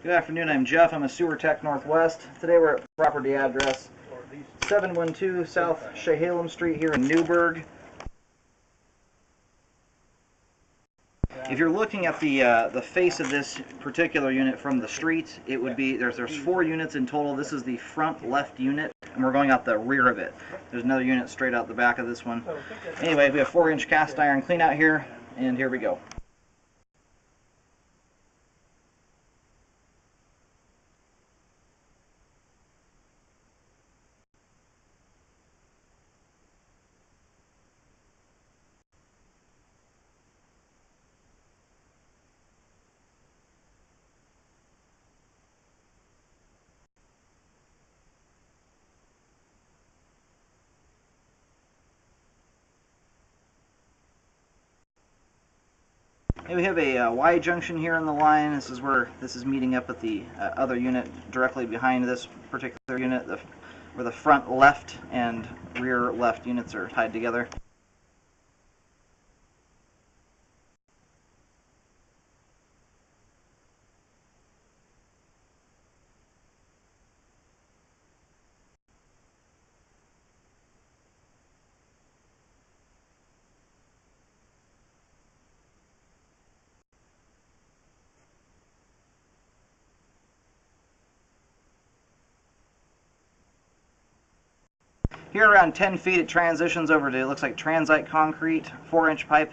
Good afternoon, I'm Jeff. I'm a sewer tech Northwest. Today we're at property address 712 South Chehalem Street here in Newburgh. If you're looking at the face of this particular unit from the street, it would be, there's 4 units in total. This is the front left unit, and we're going out the rear of it. There's another unit straight out the back of this one. Anyway, we have 4-inch cast iron clean out here, and here we go. Okay, we have a Y junction here in the line. This is where this is meeting up with the other unit directly behind this particular unit, where the front left and rear left units are tied together. Here around 10 feet it transitions over to, it looks like transite concrete, 4-inch pipe.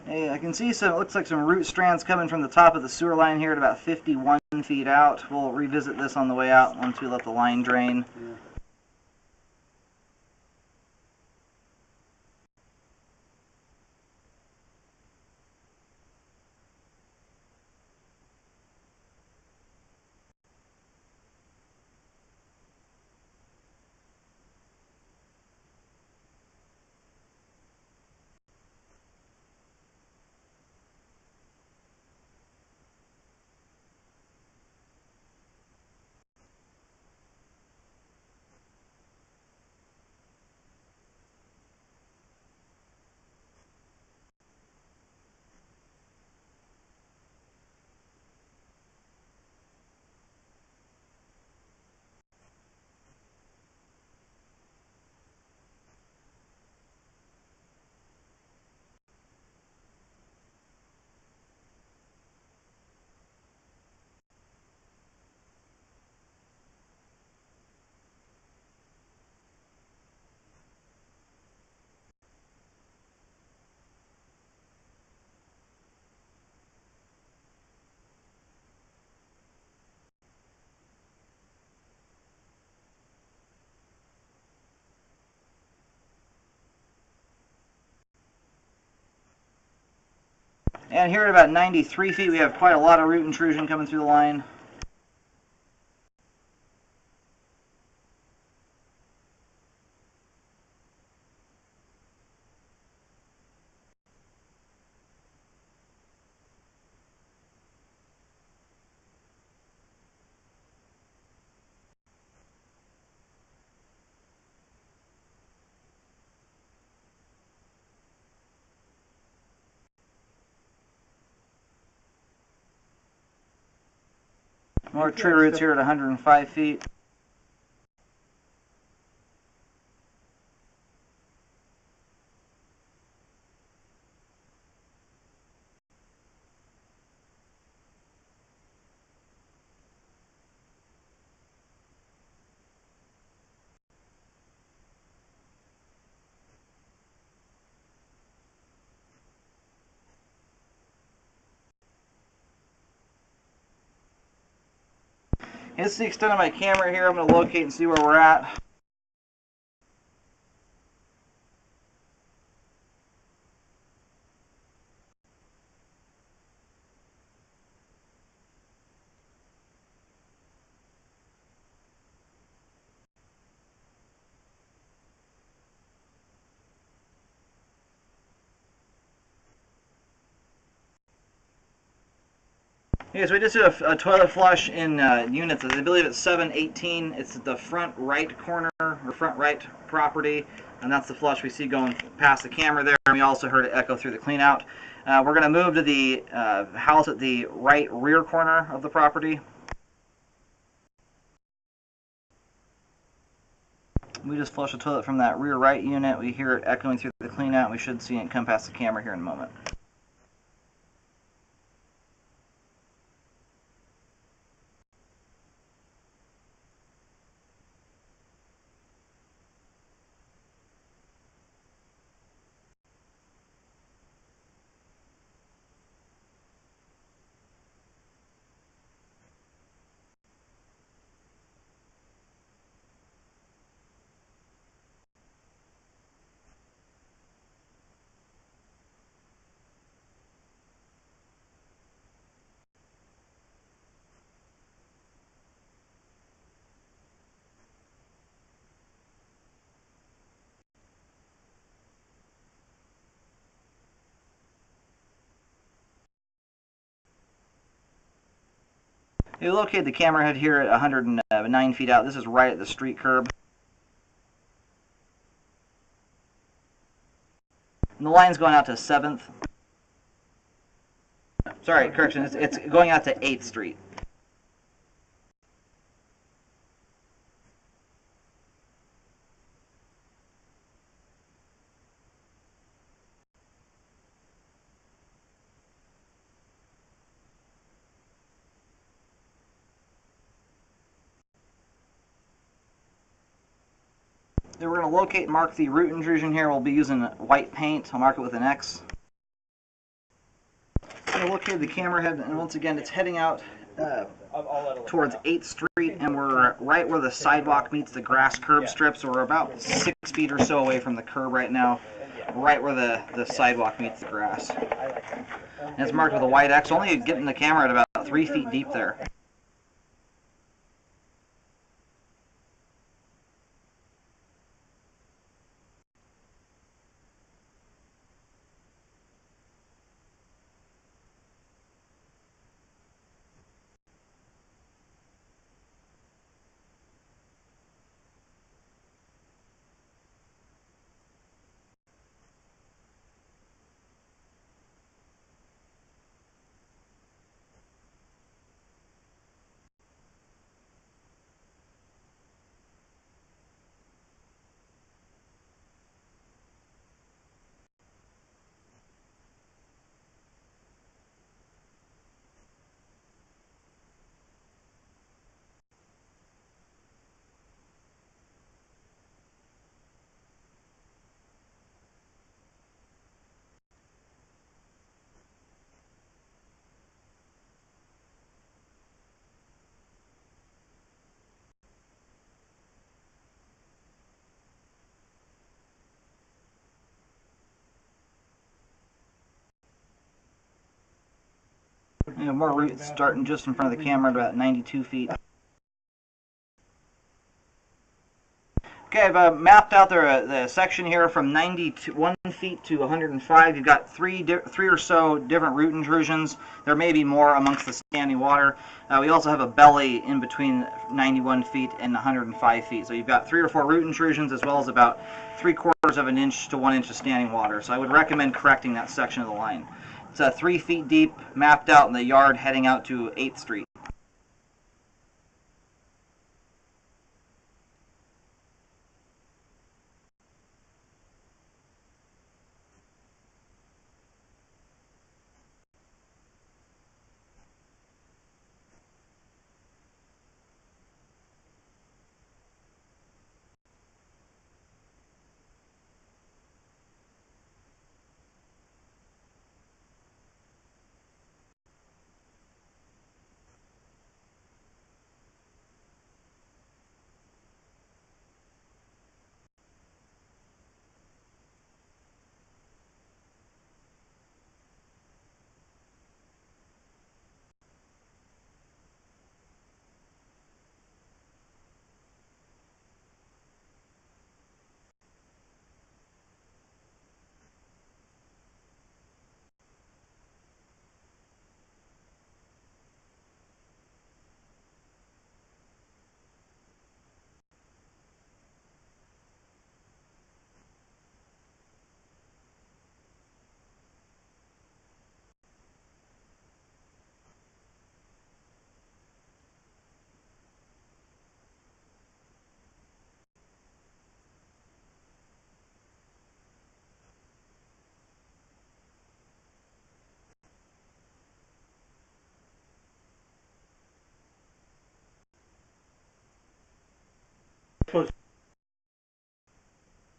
Hey, I can see some, it looks like some root strands coming from the top of the sewer line here at about 51 feet out. We'll revisit this on the way out once we let the line drain. Yeah. And here at about 93 feet, we have quite a lot of root intrusion coming through the line. More tree roots here at 105 feet. This is the extent of my camera here. I'm going to locate and see where we're at. Okay, so we just did a toilet flush in units. I believe it's 718. It's the front right corner or front right property, and that's the flush we see going past the camera there. And we also heard it echo through the clean out. We're going to move to the house at the right rear corner of the property. We just flushed the toilet from that rear right unit. We hear it echoing through the clean out. We should see it come past the camera here in a moment. We located the camera head here at 109 feet out. This is right at the street curb. And the line's going out to 7th. Sorry, correction. It's going out to 8th Street. Then we're going to locate and mark the root intrusion here. We'll be using white paint. I'll mark it with an X. I'm going to locate the camera head, and once again, it's heading out towards 8th Street, and we're right where the sidewalk meets the grass curb strip, so we're about 6 feet or so away from the curb right now, right where the sidewalk meets the grass. And it's marked with a white X, only getting the camera at about 3 feet deep there. You know, more roots starting just in front of the camera at about 92 feet. Okay, I've mapped out the section here from 91 feet to 105. You've got three or so different root intrusions. There may be more amongst the standing water. We also have a belly in between 91 feet and 105 feet. So you've got 3 or 4 root intrusions as well as about 3/4 of an inch to 1 inch of standing water. So I would recommend correcting that section of the line. It's 3 feet deep, mapped out in the yard heading out to 8th Street.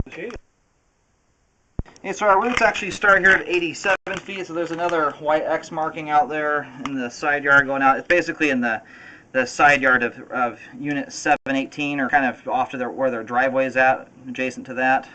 Okay, so our roots actually start here at 87 feet, so there's another white X marking out there in the side yard going out. It's basically in the side yard of unit 718, or kind of off to where their driveway is at, adjacent to that.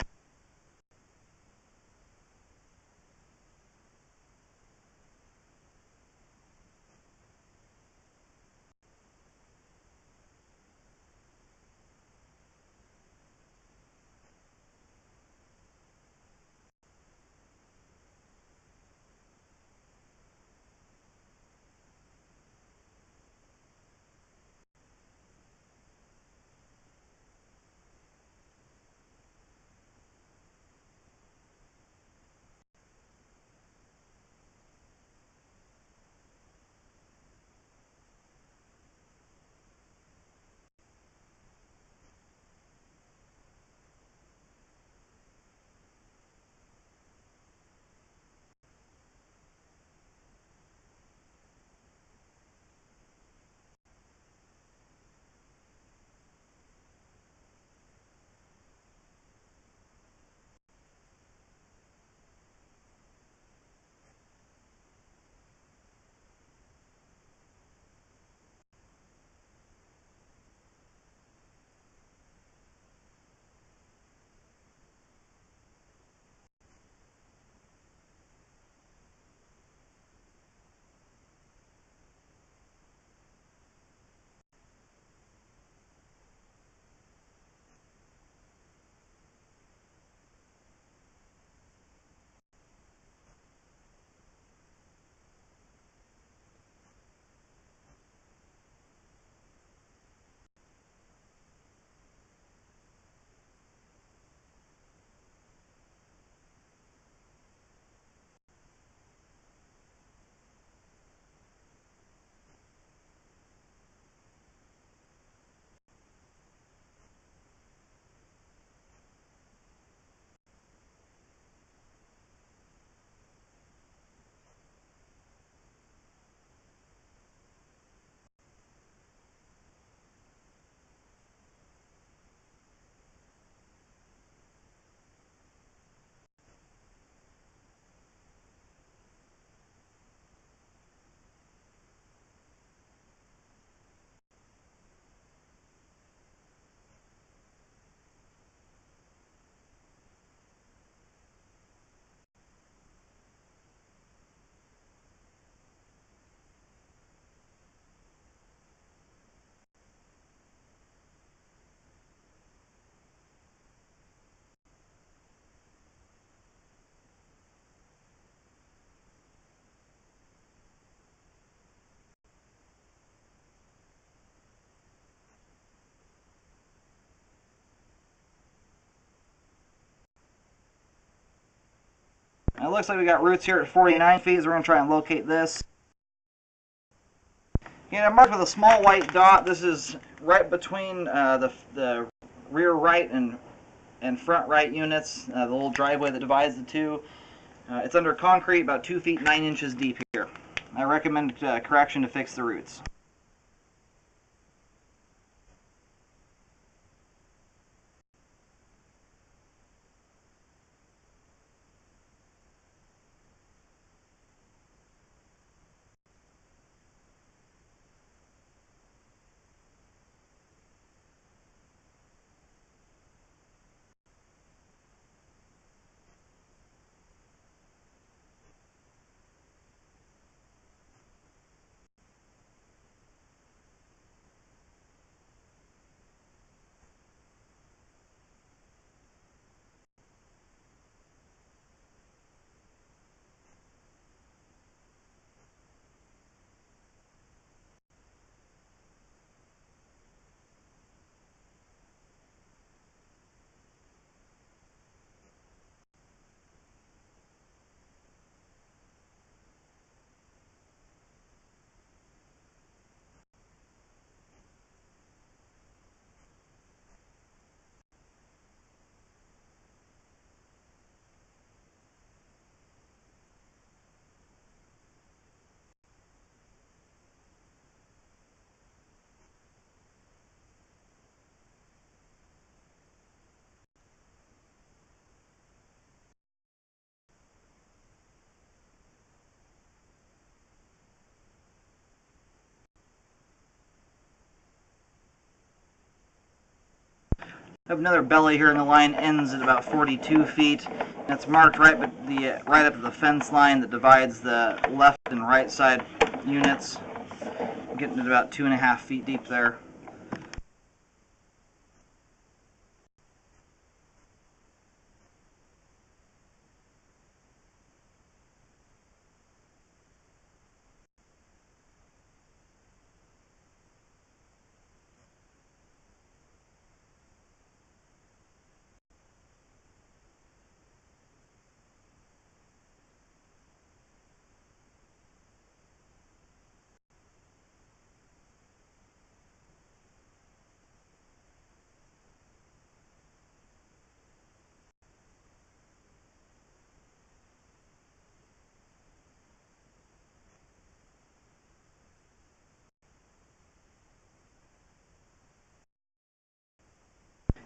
It looks like we got roots here at 49 feet, so we're going to try and locate this. I'm marked with a small white dot. This is right between the rear right and front right units, the little driveway that divides the two. It's under concrete, about 2 feet 9 inches deep here. I recommend correction to fix the roots. I have another belly here, and the line ends at about 42 feet. And it's marked right up at the fence line that divides the left and right side units. I'm getting it about 2.5 feet deep there.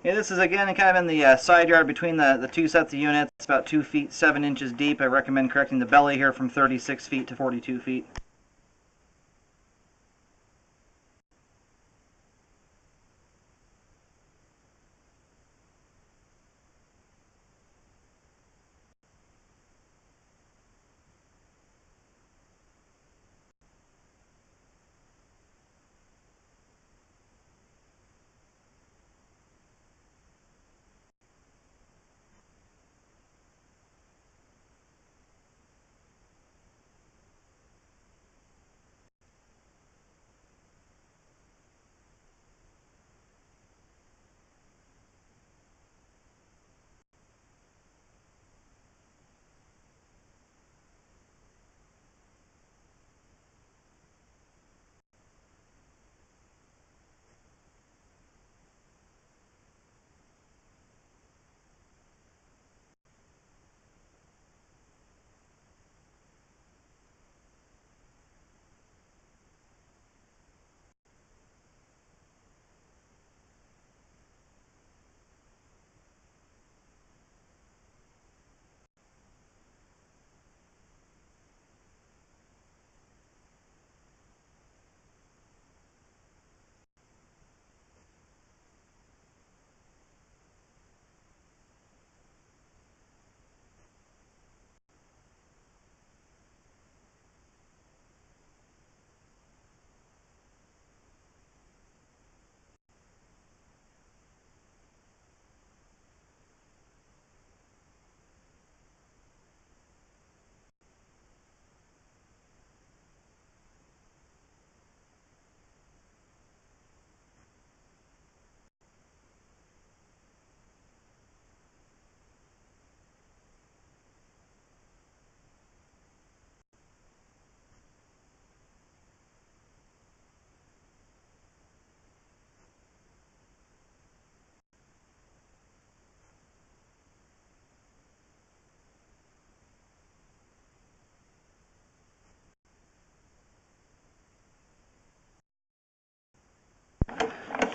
Yeah, this is again kind of in the side yard between the two sets of units. It's about 2 feet 7 inches deep. I recommend correcting the belly here from 36 feet to 42 feet.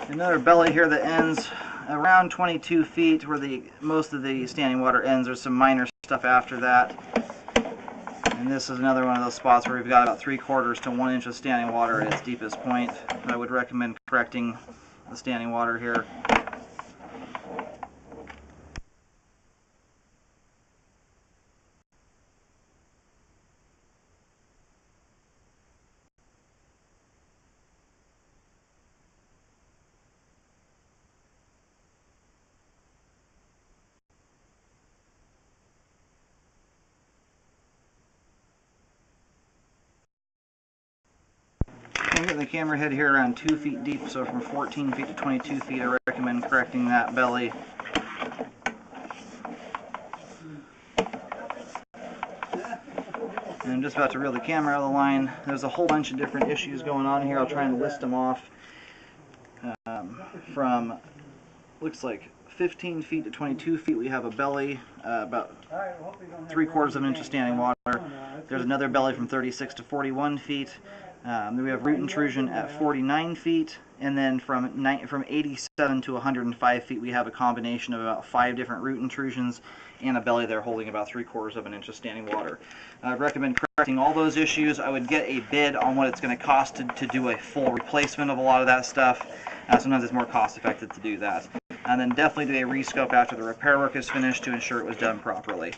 Another belly here that ends around 22 feet where most of the standing water ends. There's some minor stuff after that. And this is another one of those spots where we've got about 3/4 to 1 inch of standing water at its deepest point. I would recommend correcting the standing water here. I'm getting the camera head here around 2 feet deep, so from 14 feet to 22 feet I recommend correcting that belly. And I'm just about to reel the camera out of the line. There's a whole bunch of different issues going on here. I'll try and list them off. From, looks like 15 feet to 22 feet we have a belly, about 3/4 of an inch of standing water. There's another belly from 36 to 41 feet. Then we have root intrusion at 49 feet, and then from 87 to 105 feet we have a combination of about 5 different root intrusions and a belly there holding about 3/4 of an inch of standing water. I recommend correcting all those issues. I would get a bid on what it's going to cost to do a full replacement of a lot of that stuff. Sometimes it's more cost effective to do that. and then definitely do a rescope after the repair work is finished to ensure it was done properly.